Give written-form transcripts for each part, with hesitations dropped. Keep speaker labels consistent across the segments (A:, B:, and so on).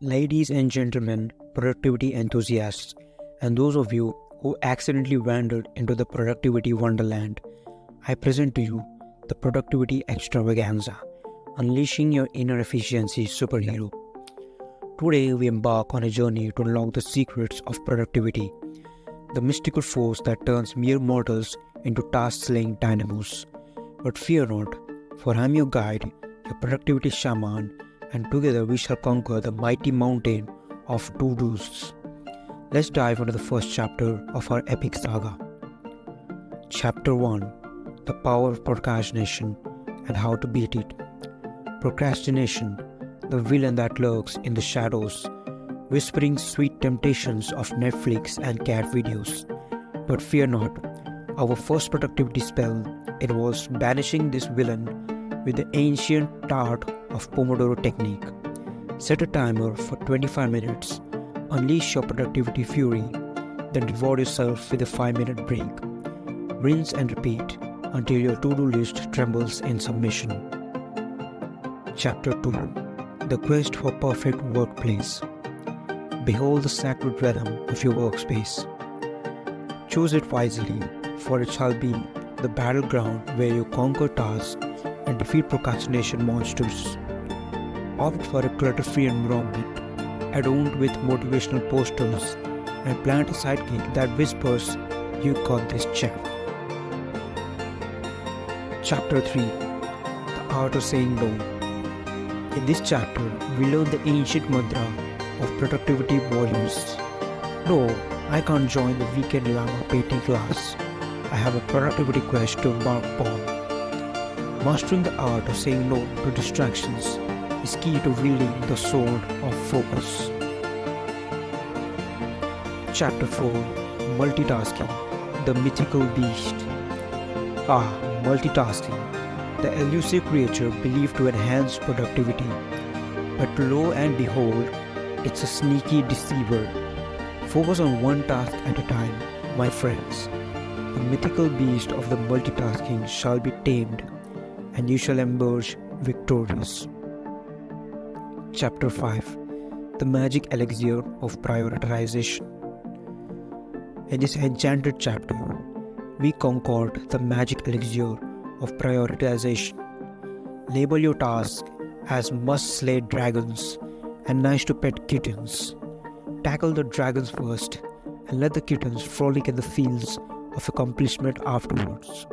A: Ladies and gentlemen, productivity enthusiasts, and those of you who accidentally wandered into the productivity wonderland, I present to you the productivity extravaganza, unleashing your inner efficiency superhero. Today, we embark on a journey to unlock the secrets of productivity, the mystical force that turns mere mortals into task-slaying dynamos. But fear not, for I am your guide, your productivity shaman, and together we shall conquer the mighty mountain of to-dos. Let's dive into the first chapter of our epic saga. Chapter 1: The Power of Procrastination and How to Beat It. Procrastination, the villain that lurks in the shadows, whispering sweet temptations of Netflix and cat videos. But fear not, our first productivity spell involves banishing this villain with the ancient art of Pomodoro Technique. Set a timer for 25 minutes, unleash your productivity fury, then reward yourself with a 5-minute break. Rinse and repeat until your to-do list trembles in submission. Chapter 2: The Quest for Perfect Workplace. Behold the sacred rhythm of your workspace. Choose it wisely, for it shall be the battleground where you conquer tasks and defeat procrastination monsters. Opt for a clutter-free environment, adorned with motivational posters, and plant a sidekick that whispers, "You got this, chap." Chapter 3: The Art of Saying No. In this chapter, we learn the ancient mantra of productivity volumes. No, I can't join the weekend llama painting class. I have a productivity quest to embark upon. Mastering the art of saying no to distractions is key to wielding the sword of focus. Chapter 4: Multitasking, the mythical beast. Multitasking, the elusive creature believed to enhance productivity. But lo and behold, it's a sneaky deceiver. Focus on one task at a time, my friends. The mythical beast of the multitasking shall be tamed, and you shall emerge victorious. Chapter 5: The Magic Elixir of Prioritization. In this enchanted chapter, we conquered the magic elixir of prioritization. Label your tasks as must-slay dragons and nice-to-pet kittens. Tackle the dragons first and let the kittens frolic in the fields of accomplishment afterwards.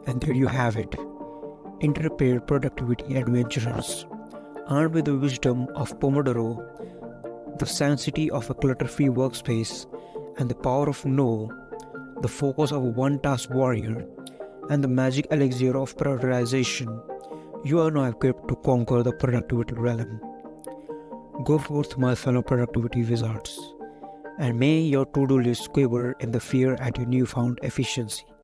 A: And there you have it, intrepid productivity adventurers, armed with the wisdom of Pomodoro, the sanctity of a clutter-free workspace, and the power of no, the focus of a one-task warrior, and the magic elixir of prioritization. You are now equipped to conquer the productivity realm. Go forth, my fellow productivity wizards, and may your to-do list quiver in the fear at your newfound efficiency.